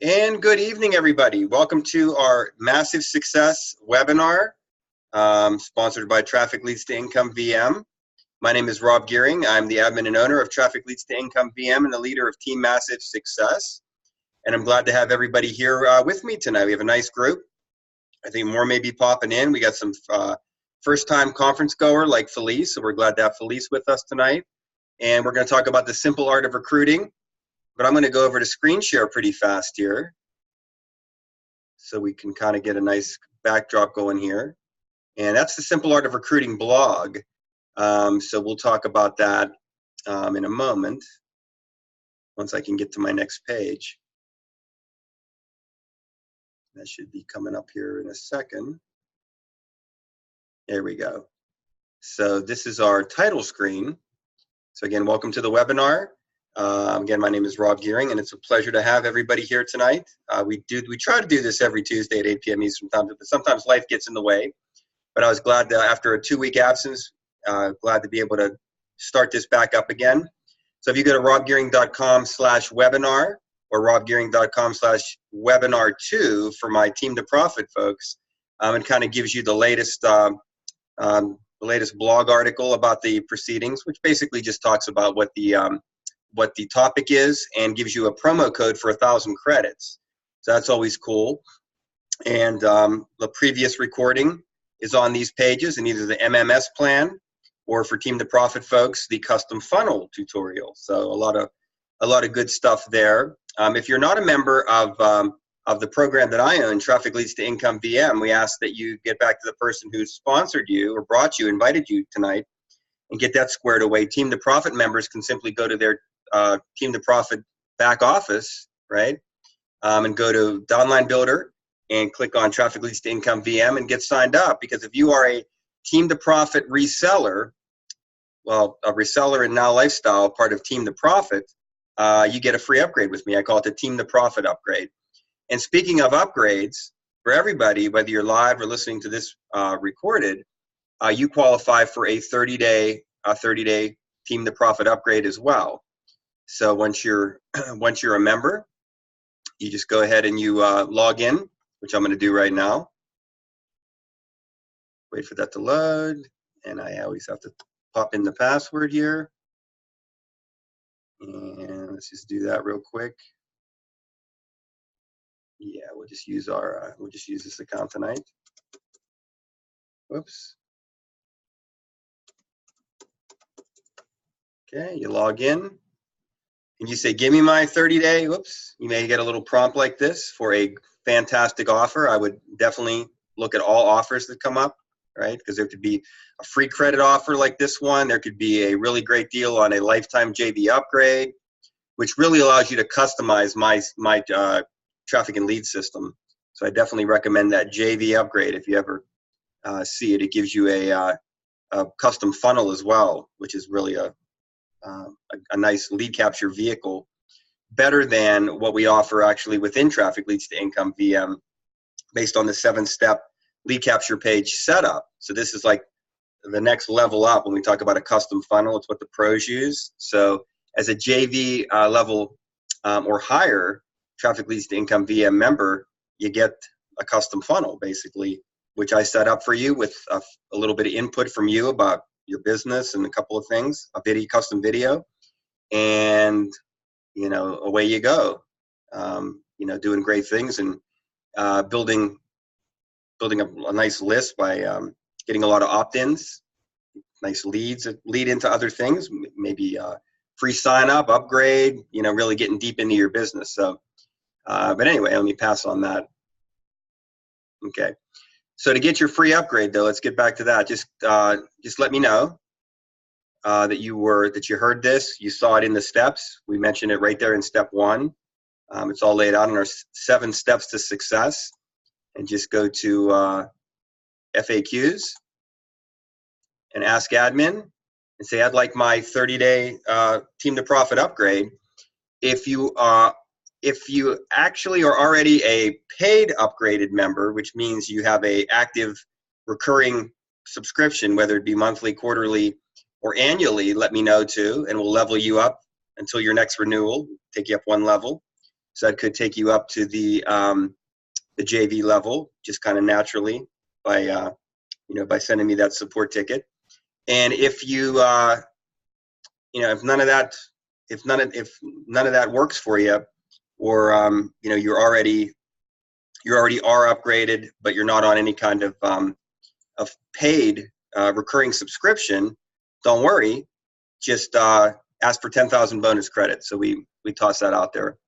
And good evening, everybody. Welcome to our Massive Success webinar, sponsored by Traffic Leads to Income VM. My name is Rob Gearing. I'm the admin and owner of Traffic Leads to Income VM and the leader of Team Massive Success. And I'm glad to have everybody here with me tonight. We have a nice group. I think more may be popping in. We got some first-time conference goer like Felice, so we're glad to have Felice with us tonight. And we're going to talk about the simple art of recruiting. But I'm going to go over to screen share pretty fast here so we can kind of get a nice backdrop going here. And that's the Simple Art of Recruiting blog. So we'll talk about that in a moment once I can get to my next page. That should be coming up here in a second. There we go. So this is our title screen. So again, welcome to the webinar. Again, my name is Rob Gearing, and it's a pleasure to have everybody here tonight. We try to do this every Tuesday at 8 p.m. Eastern Time, but sometimes life gets in the way. But I was glad to, after a 2-week absence, glad to be able to start this back up again. So if you go to robgearing.com/webinar or robgearing.com/webinar2 for my Team to Profit folks, it kind of gives you the latest blog article about the proceedings, which basically just talks about what the topic is and gives you a promo code for 1,000 credits. So that's always cool. And the previous recording is on these pages in either the MMS plan or for Team to Profit folks, the custom funnel tutorial. So a lot of good stuff there. If you're not a member of the program that I own, Traffic Leads to Income VM, we ask that you get back to the person who sponsored you or brought you, invited you tonight, and get that squared away. Team to Profit members can simply go to their Team to Profit back office, right? And go to Downline Builder and click on Traffic Leads to Income VM and get signed up. Because if you are a Team to Profit reseller, well, a reseller in Now Lifestyle, part of Team to Profit, you get a free upgrade with me. I call it the Team to Profit upgrade. And speaking of upgrades, for everybody, whether you're live or listening to this recorded, you qualify for a 30-day Team to Profit upgrade as well. So once you're a member, you just go ahead and you log in, which I'm going to do right now. Wait for that to load, and I always have to pop in the password here. And let's just do that real quick. Yeah, we'll just use this account tonight. Whoops. Okay, you log in. And you say, give me my 30-day, whoops, you may get a little prompt like this for a fantastic offer. I would definitely look at all offers that come up, right? Because there could be a free credit offer like this one. There could be a really great deal on a lifetime JV upgrade, which really allows you to customize my traffic and lead system. So I definitely recommend that JV upgrade if you ever see it. It gives you a custom funnel as well, which is really a nice lead capture vehicle, better than what we offer actually within Traffic Leads to Income VM based on the 7-step lead capture page setup. So this is like the next level up when we talk about a custom funnel. It's what the pros use. So as a JV level or higher Traffic Leads to Income VM member, you get a custom funnel basically, which I set up for you with a little bit of input from you about your business and a couple of things, a custom video, and away you go. Doing great things and building a nice list by getting a lot of opt-ins, nice leads that lead into other things, maybe free sign up, upgrade, really getting deep into your business. So, but anyway, let me pass on that. Okay. So to get your free upgrade, though, let's get back to that. Just let me know that you heard this. You saw it in the steps. We mentioned it right there in step 1. It's all laid out in our 7 steps to success. And just go to FAQs and ask admin and say, I'd like my 30-day Team to Profit upgrade. If you actually are already a paid upgraded member, which means you have a active recurring subscription, whether it be monthly, quarterly, or annually, let me know too, and we'll level you up until your next renewal, take you up 1 level. So that could take you up to the JV level, just kind of naturally by by sending me that support ticket. And if you if none of that works for you, or you already are upgraded, but you're not on any kind of paid recurring subscription, don't worry. Just ask for 10,000 bonus credits. So we toss that out there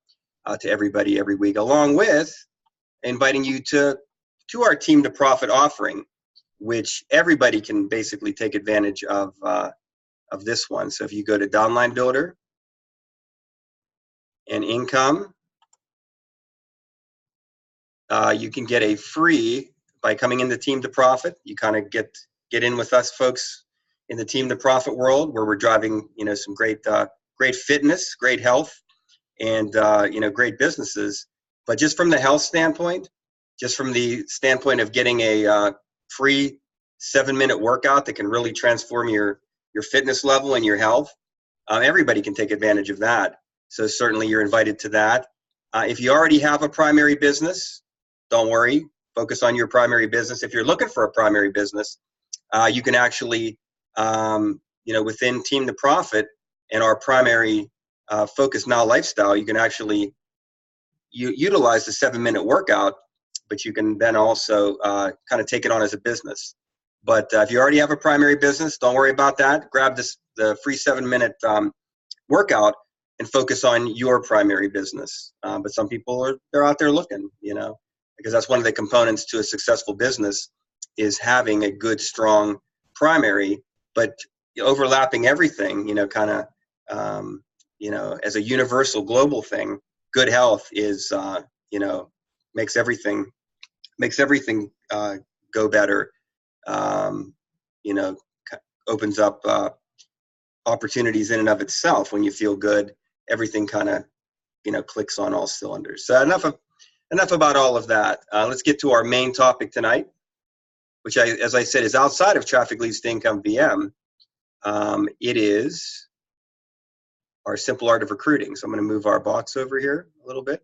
to everybody every week, along with inviting you to our Team to Profit offering, which everybody can basically take advantage of this one. So if you go to Downline Builder and Income, you can get a free, by coming into Team to Profit, you kind of get in with us folks in the Team to Profit world, where we're driving some great fitness, great health, and great businesses. But just from the health standpoint, just from the standpoint of getting a free 7-minute workout that can really transform your fitness level and your health, everybody can take advantage of that. So certainly you're invited to that. If you already have a primary business, don't worry, focus on your primary business. If you're looking for a primary business, you can actually, within Team to Profit and our primary Focus Now lifestyle, you can actually utilize the 7-minute workout, but you can then also kind of take it on as a business. But if you already have a primary business, don't worry about that. Grab the free 7-minute workout and focus on your primary business. But some people they're out there looking, because that's one of the components to a successful business, is having a good, strong primary, but overlapping everything, as a universal global thing. Good health is, makes everything go better. Opens up opportunities in and of itself. When you feel good, everything kind of, clicks on all cylinders. So enough about all of that. Let's get to our main topic tonight, which, as I said, is outside of Traffic Leads to Income VM. It is our Simple Art of Recruiting. So I'm going to move our box over here a little bit.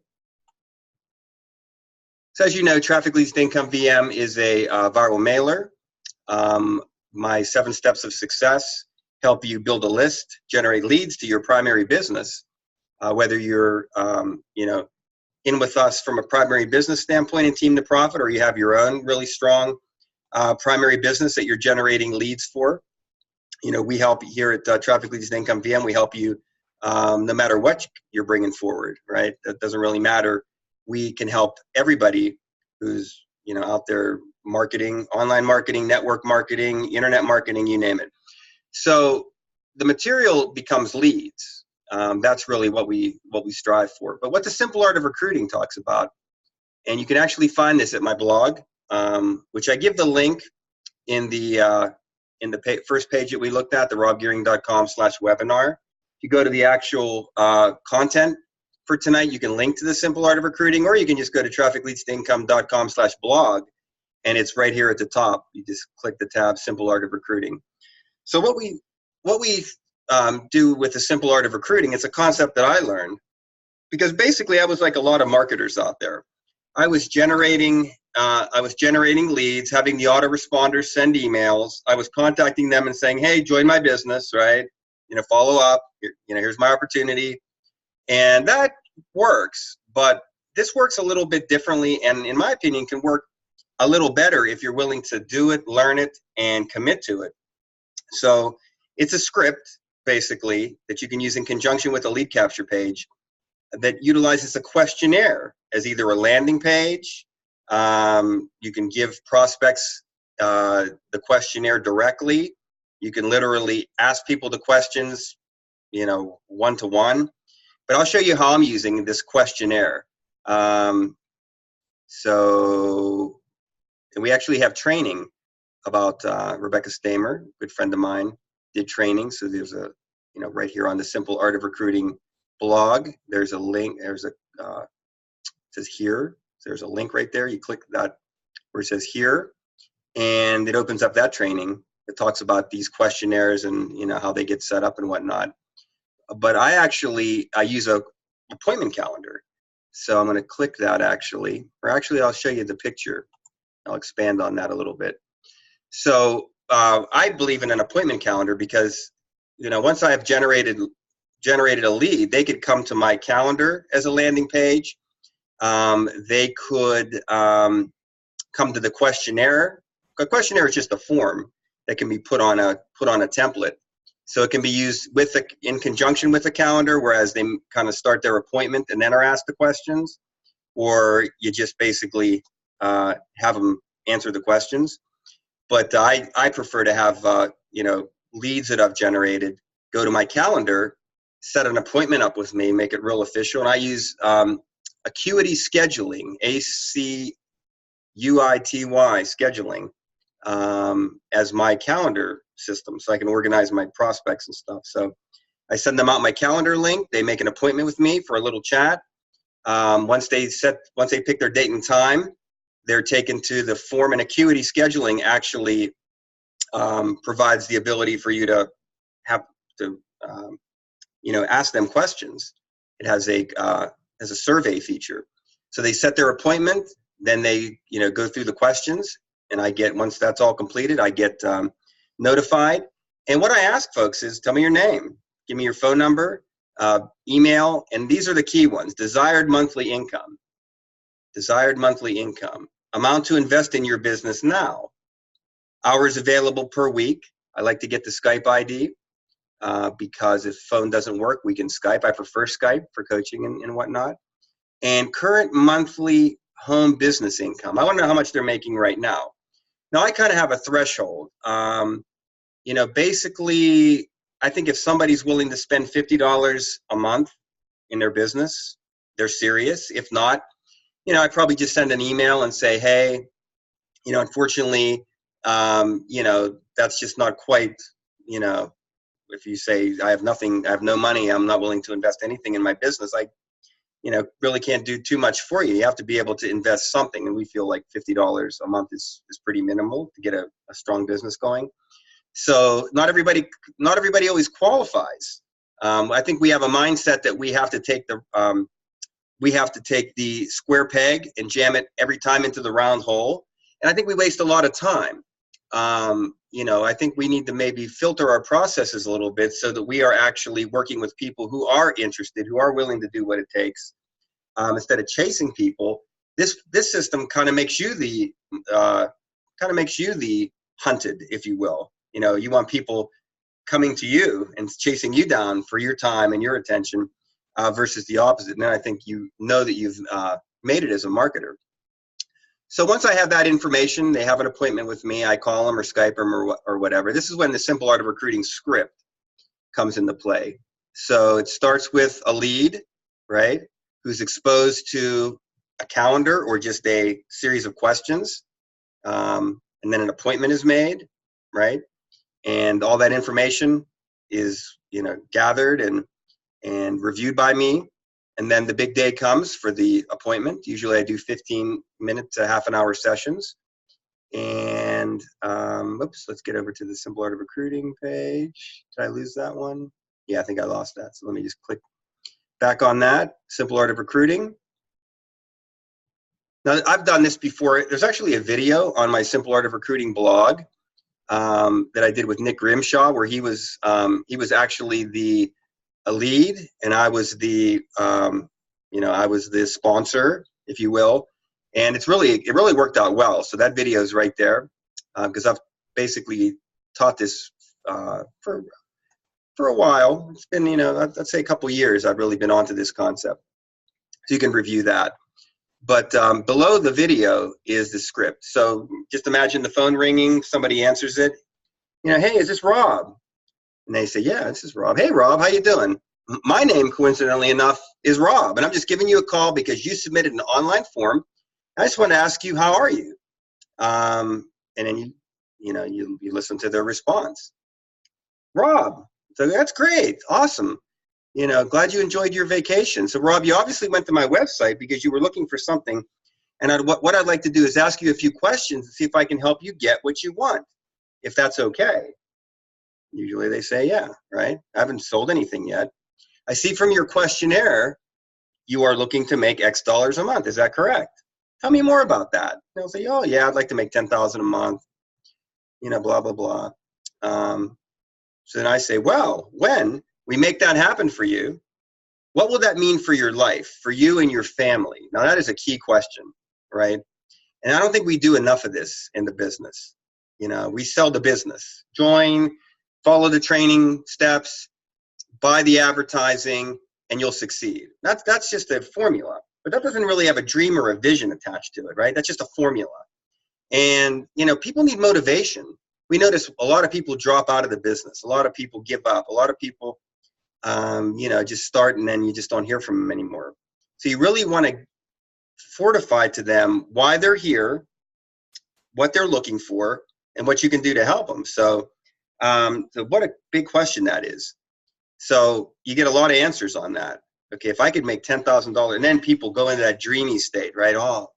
So as you know, Traffic Leads to Income VM is a viral mailer. My 7 steps of success help you build a list, generate leads to your primary business, whether you're in with us from a primary business standpoint in Team to Profit, or you have your own really strong primary business that you're generating leads for. We help here at Traffic Leads to Income VM. We help you no matter what you're bringing forward, right? That doesn't really matter. We can help everybody who's out there marketing, online marketing, network marketing, internet marketing, you name it. So the material becomes leads. That's really what we strive for. But what the Simple Art of Recruiting talks about, and you can actually find this at my blog, which I give the link in the first page that we looked at, the robgearing.com/webinar. If you go to the actual content for tonight, you can link to the Simple Art of Recruiting, or you can just go to trafficleadstaincome.com/blog, and it's right here at the top. You just click the tab Simple Art of Recruiting. So what we do with the Simple Art of Recruiting, it's a concept that I learned because basically I was like a lot of marketers out there. I was generating leads, having the autoresponders send emails. I was contacting them and saying, hey, join my business, right? Follow up. Here's my opportunity. And that works, but this works a little bit differently, and in my opinion can work a little better if you're willing to do it, learn it, and commit to it. So it's a script, basically, that you can use in conjunction with a lead capture page that utilizes a questionnaire as either a landing page. You can give prospects the questionnaire directly. You can literally ask people the questions, one-to-one. But I'll show you how I'm using this questionnaire. And we actually have training about Rebecca Stamer, good friend of mine, did training. So there's a, right here on the Simple Art of Recruiting blog, there's a link, it says here. So there's a link right there. You click that where it says here, and it opens up that training. It talks about these questionnaires and, how they get set up and whatnot. But I use a appointment calendar. So I'm going to click that actually, or actually I'll show you the picture. I'll expand on that a little bit. So I believe in an appointment calendar because, you know, once I have generated a lead, they could come to my calendar as a landing page. They could come to the questionnaire. A questionnaire is just a form that can be put on a template. So it can be used in conjunction with a calendar, whereas they kind of start their appointment and then are asked the questions, or you just basically have them answer the questions. But I prefer to have you know, leads that I've generated go to my calendar, set an appointment up with me, make it real official, and I use Acuity Scheduling, ACUITY scheduling, as my calendar system, so I can organize my prospects and stuff. So I send them out my calendar link. They make an appointment with me for a little chat. Once they pick their date and time, they're taken to the form, and Acuity Scheduling actually provides the ability for you to have to you know, ask them questions. It has a survey feature. So they set their appointment, then they, you know, go through the questions, and I get, once that's all completed, I get notified. And what I ask folks is, tell me your name, give me your phone number, email, and these are the key ones: desired monthly income, amount to invest in your business now, hours available per week. I like to get the Skype ID because if phone doesn't work, we can Skype. I prefer Skype for coaching and whatnot. And current monthly home business income. I want to know how much they're making right now. Now, I kind of have a threshold. You know, basically, I think if somebody's willing to spend $50 a month in their business, they're serious. If not, you know, I probably just send an email and say, hey, you know, unfortunately, you know, that's just not quite, you know, if you say, I have nothing, I have no money, I'm not willing to invest anything in my business, I, you know, really can't do too much for you. You have to be able to invest something. And we feel like $50 a month is pretty minimal to get a strong business going. So not everybody always qualifies. I think we have a mindset that we have to take the square peg and jam it every time into the round hole. And I think we waste a lot of time. You know, I think we need to maybe filter our processes a little bit so that we are actually working with people who are interested, who are willing to do what it takes, instead of chasing people. This system kind of makes you the hunted, if you will. You know, you want people coming to you and chasing you down for your time and your attention, versus the opposite. And then I think you know that you've made it as a marketer. So once I have that information, they have an appointment with me, I call them or Skype them or whatever. This is when the Simple Art of Recruiting script comes into play. So it starts with a lead, right, who's exposed to a calendar or just a series of questions. And then an appointment is made, right? And all that information is, you know, gathered and reviewed by me. And then the big day comes for the appointment. Usually I do 15-minute to half an hour sessions. And oops, let's get over to the Simple Art of Recruiting page. Did I lose that one? Yeah, I think I lost that. So let me just click back on that. Simple Art of Recruiting. Now, I've done this before. There's actually a video on my Simple Art of Recruiting blog that I did with Nick Grimshaw, where he was actually a lead, and I was the you know, I was the sponsor, if you will, and it really worked out well. So that video is right there, because I've basically taught this for a while. It's been, you know, I'd say a couple years I've really been onto this concept. So you can review that. But below the video is the script. So just imagine the phone ringing, somebody answers it. You know, hey, is this Rob? And they say, yeah, this is Rob. Hey, Rob, how you doing? My name, coincidentally enough, is Rob, and I'm just giving you a call because you submitted an online form. I just want to ask you, how are you? And then you listen to their response. Rob, so that's great, awesome. You know, glad you enjoyed your vacation. So, Rob, you obviously went to my website because you were looking for something. And what I'd like to do is ask you a few questions and see if I can help you get what you want, if that's okay. Usually they say, yeah, right? I haven't sold anything yet. I see from your questionnaire you are looking to make X dollars a month. Is that correct? Tell me more about that. And they'll say, oh yeah, I'd like to make 10,000 a month, blah, blah, blah. So then I say, well, when we make that happen for you, what will that mean for your life, for you and your family? Now that is a key question, right? And I don't think we do enough of this in the business. We sell the business. Join, follow the training steps, buy the advertising, and you'll succeed. That's just a formula, but that doesn't really have a dream or a vision attached to it, right? That's just a formula. And, people need motivation. We notice a lot of people drop out of the business. A lot of people give up. A lot of people, just start and then you just don't hear from them anymore. So you really want to fortify to them why they're here, what they're looking for, and what you can do to help them. So what a big question that is. So you get a lot of answers on that. Okay, if I could make $10,000, and then people go into that dreamy state, right? Oh,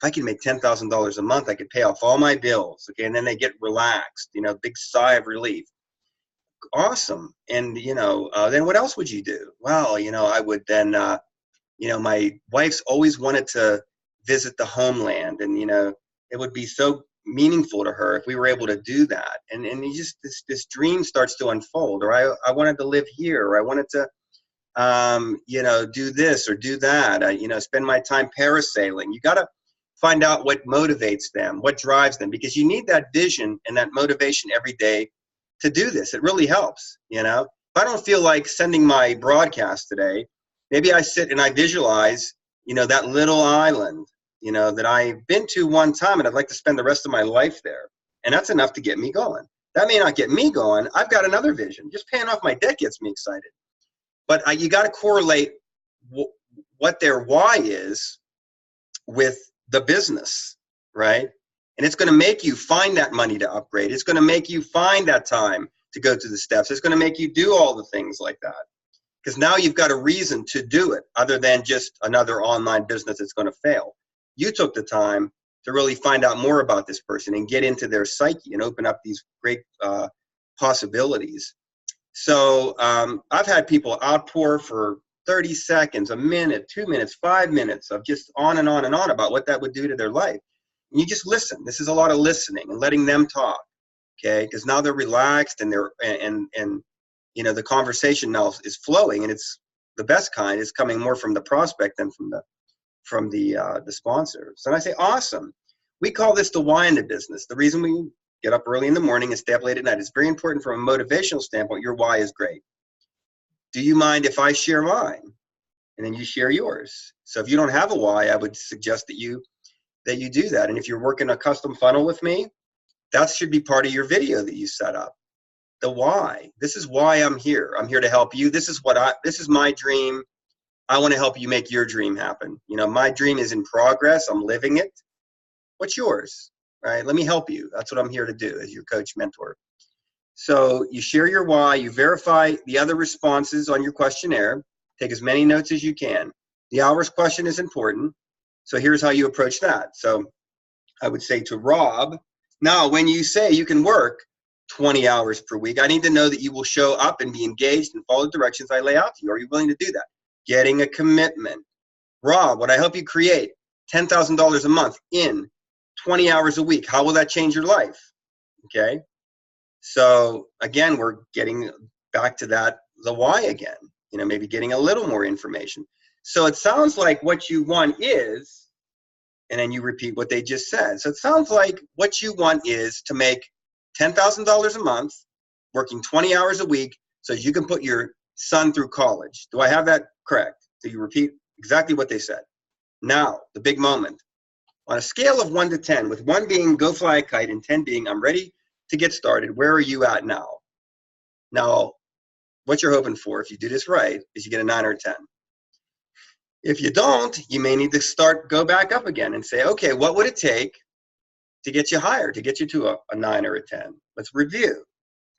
if I can make $10,000 a month, I could pay off all my bills. Okay, and then they get relaxed, big sigh of relief. Awesome. And, then what else would you do? Well, I would then, my wife's always wanted to visit the homeland, and, it would be so meaningful to her if we were able to do that. And you just, this dream starts to unfold, or I wanted to live here, or I wanted to, do this or do that, spend my time parasailing. You got to find out what motivates them, what drives them, because you need that vision and that motivation every day to do this. It really helps. If I don't feel like sending my broadcast today, maybe I sit and I visualize, that little island, that I've been to one time, and I'd like to spend the rest of my life there. And that's enough to get me going. That may not get me going. I've got another vision. Just paying off my debt gets me excited. But you got to correlate what their why is with the business, right? And it's going to make you find that money to upgrade. It's going to make you find that time to go through the steps. It's going to make you do all the things like that. Because now you've got a reason to do it other than just another online business that's going to fail. You took the time to really find out more about this person and get into their psyche and open up these great possibilities. So I've had people outpour for 30 seconds, a minute, 2 minutes, 5 minutes of just on and on and on about what that would do to their life. And you just listen. This is a lot of listening and letting them talk, okay? Because now they're relaxed and they're and the conversation now is flowing, and it's the best kind. It's coming more from the prospect than from the sponsor. So I say, awesome. We call this the why in the business. The reason we get up early in the morning and stay up late at night is very important from a motivational standpoint. Your why is great. Do you mind if I share mine? And then you share yours. So if you don't have a why, I would suggest that you do that. And if you're working a custom funnel with me, that should be part of your video that you set up. The why. This is why I'm here. I'm here to help you. This is my dream. I want to help you make your dream happen. My dream is in progress. I'm living it. What's yours? Right? Let me help you. That's what I'm here to do as your coach mentor. So you share your why, you verify the other responses on your questionnaire, take as many notes as you can. The hours question is important. So here's how you approach that. So I would say to Rob, now when you say you can work 20 hours per week, I need to know that you will show up and be engaged and follow the directions I lay out to you. Are you willing to do that? Getting a commitment. Rob, would I help you create $10,000 a month in 20 hours a week? How will that change your life? Okay. So again, we're getting back to the why again, maybe getting a little more information. So it sounds like what you want is, and then you repeat what they just said. So it sounds like what you want is to make $10,000 a month, working 20 hours a week, so you can put your son through college. Do I have that correct? So you repeat exactly what they said. Now, the big moment. On a scale of 1 to 10, with 1 being go fly a kite and 10 being I'm ready to get started, where are you at now? Now, what you're hoping for, if you do this right, is you get a 9 or a 10. If you don't, you may need to go back up again and say, okay, what would it take to get you higher, to get you to a 9 or a 10? Let's review.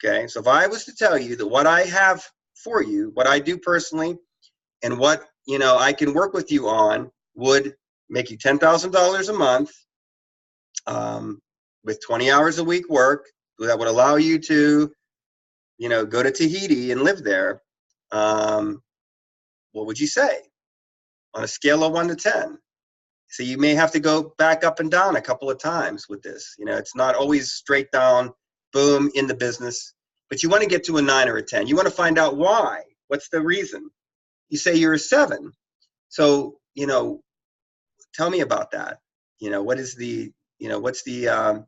Okay, so if I was to tell you that what I have for you, what I do personally, and what I can work with you on would make you $10,000 a month with 20 hours a week work, that would allow you to, go to Tahiti and live there, what would you say? on a scale of 1 to 10. So you may have to go back up and down a couple of times with this. You know, it's not always straight down, boom, in the business. But you want to get to a 9 or a 10. You want to find out why. What's the reason? You say you're a 7. So, you know, tell me about that. You know, what is the, you know, what's the,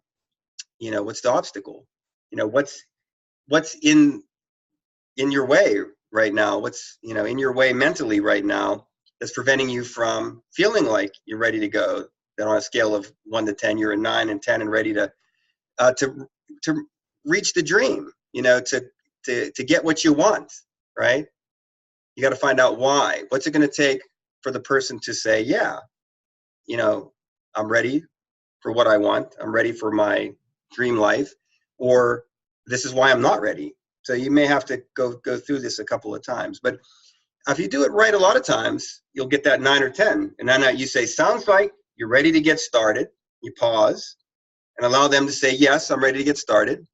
you know, what's the obstacle? You know, what's in your way right now? What's, you know, in your way mentally right now that's preventing you from feeling like you're ready to go? That on a scale of 1 to 10, you're a 9 and 10 and ready to reach the dream, you know, to get what you want, right? You got to find out why. What's it going to take for the person to say, yeah, you know, I'm ready for what I want. I'm ready for my dream life, or this is why I'm not ready. So you may have to go through this a couple of times. But if you do it right, a lot of times you'll get that 9 or 10. And then you say, sounds like you're ready to get started. You pause and allow them to say, yes, I'm ready to get started.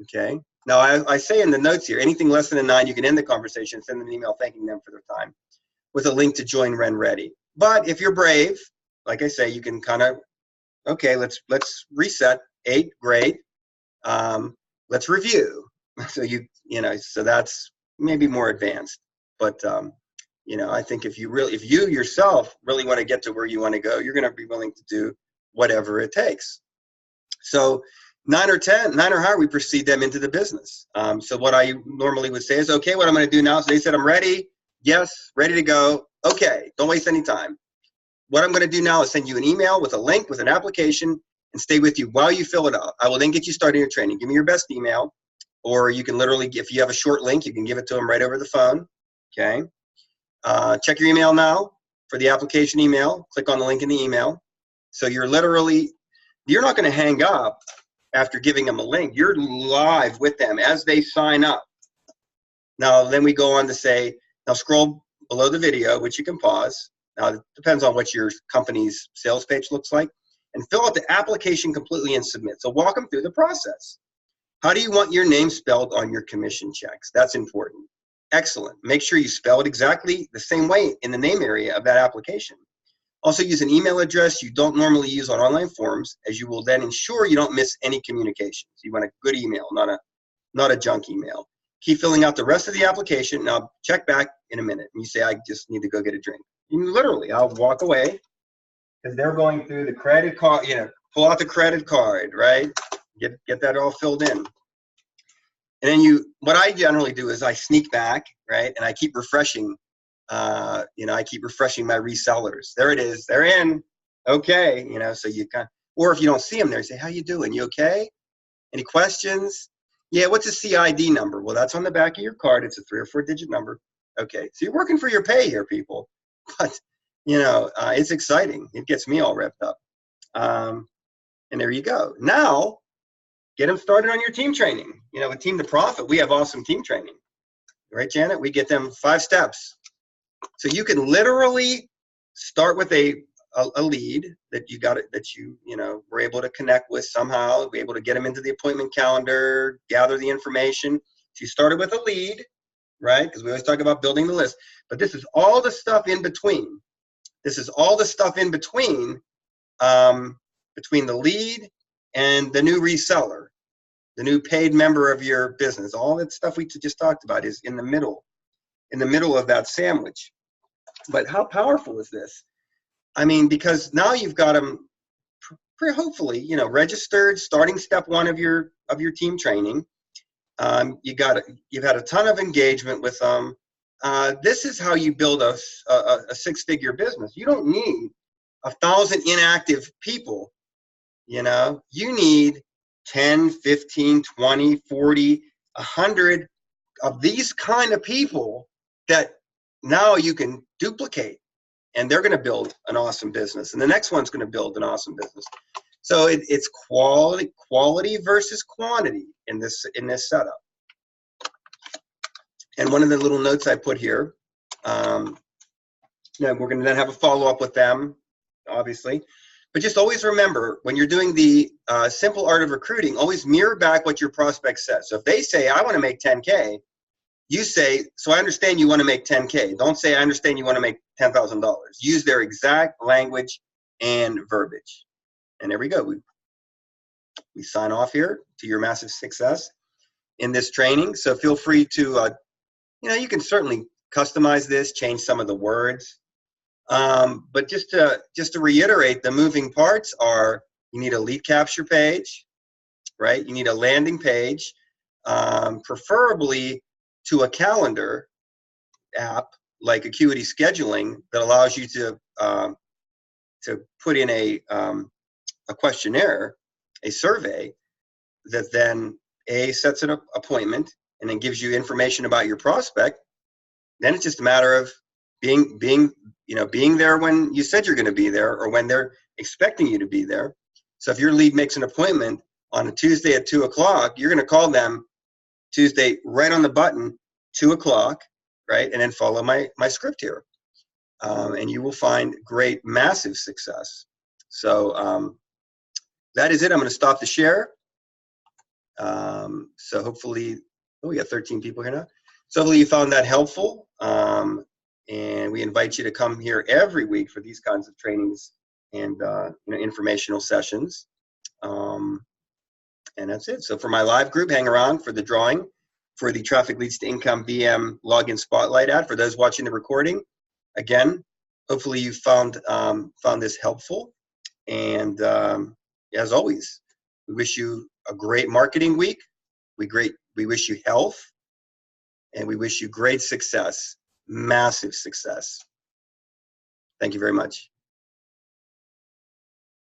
Okay. Now, I say in the notes here, anything less than a 9, you can end the conversation, send them an email thanking them for their time with a link to join RenReady. But if you're brave, like I say, you can kind of, okay, let's reset. 8, great. Let's review. So you know, so that's maybe more advanced. But you know, I think if you yourself really want to get to where you want to go, you're going to be willing to do whatever it takes. So 9 or 10, 9 or higher, we proceed them into the business. So what I normally would say is, okay, what I'm going to do now. So they said, I'm ready. Yes, ready to go. Okay, don't waste any time. What I'm going to do now is send you an email with a link, with an application, and stay with you while you fill it out. I will then get you started in your training. Give me your best email, or you can literally, if you have a short link, you can give it to them right over the phone. Okay. Check your email now for the application email. Click on the link in the email. So you're not going to hang up after giving them a link. You're live with them as they sign up. Now, then we go on to say, now scroll below the video, which you can pause. Now, it depends on what your company's sales page looks like. And fill out the application completely and submit. So walk them through the process. How do you want your name spelled on your commission checks? That's important. Excellent. Make sure you spell it exactly the same way in the name area of that application. Also use an email address you don't normally use on online forms, as you will then ensure you don't miss any communications. You want a good email, not a junk email. Keep filling out the rest of the application. Now check back in a minute. And you say, I just need to go get a drink. And literally, I'll walk away because they're going through the credit card, you know, pull out the credit card, right? Get that all filled in. And then what I generally do is I sneak back, right? And I keep refreshing, you know, I keep refreshing my resellers. There it is, they're in, okay. You know, so you or if you don't see them there, you say, how you doing? You okay? Any questions? Yeah, what's a CID number? Well, that's on the back of your card. It's a 3 or 4 digit number. Okay, so you're working for your pay here, people. But, you know, it's exciting. It gets me all revved up. And there you go. Now, get them started on your team training. You know, with Team to Profit, we have awesome team training. Right, Janet? We get them 5 steps. So you can literally start with a lead that you know, were able to connect with somehow, be able to get them into the appointment calendar, gather the information. So you started with a lead, right? Because we always talk about building the list. But this is all the stuff in between. This is all the stuff in between, between the lead and the new reseller, the new paid member of your business. All that stuff we just talked about is in the middle of that sandwich. But how powerful is this? I mean, because now you've got them, hopefully, you know, registered, starting step 1 of your team training. You've had a ton of engagement with them. This is how you build a 6-figure business. You don't need 1,000 inactive people. You know, you need 10, 15, 20, 40, 100 of these kind of people that now you can duplicate, and they're going to build an awesome business, and the next one's going to build an awesome business. So it's quality versus quantity in this setup. And one of the little notes I put here, you know, we're going to then have a follow-up with them, obviously. But just always remember, when you're doing the simple art of recruiting, always mirror back what your prospect says. So if they say, I want to make 10K, you say, so I understand you want to make 10K. Don't say, I understand you want to make $10,000. Use their exact language and verbiage. And there we go. We sign off here to your massive success in this training. So feel free to, you can certainly customize this, change some of the words. But just to reiterate, the moving parts are, you need a lead capture page, right? You need a landing page, preferably to a calendar app like Acuity Scheduling that allows you to put in a questionnaire, a survey that then sets an appointment and then gives you information about your prospect. Then it's just a matter of being there when you said you're going to be there, or when they're expecting you to be there. So if your lead makes an appointment on a Tuesday at 2 o'clock, you're going to call them Tuesday right on the button, 2 o'clock, right? And then follow my script here. And you will find great, massive success. So that is it. I'm going to stop the share. So hopefully, we got 13 people here now. So hopefully you found that helpful. And we invite you to come here every week for these kinds of trainings and informational sessions. And that's it. So for my live group, hang around for the drawing for the Traffic Leads to Income VM Login Spotlight ad. For those watching the recording, again, hopefully you found this helpful. And as always, we wish you a great marketing week. We wish you health, and we wish you great success, massive success. Thank you very much.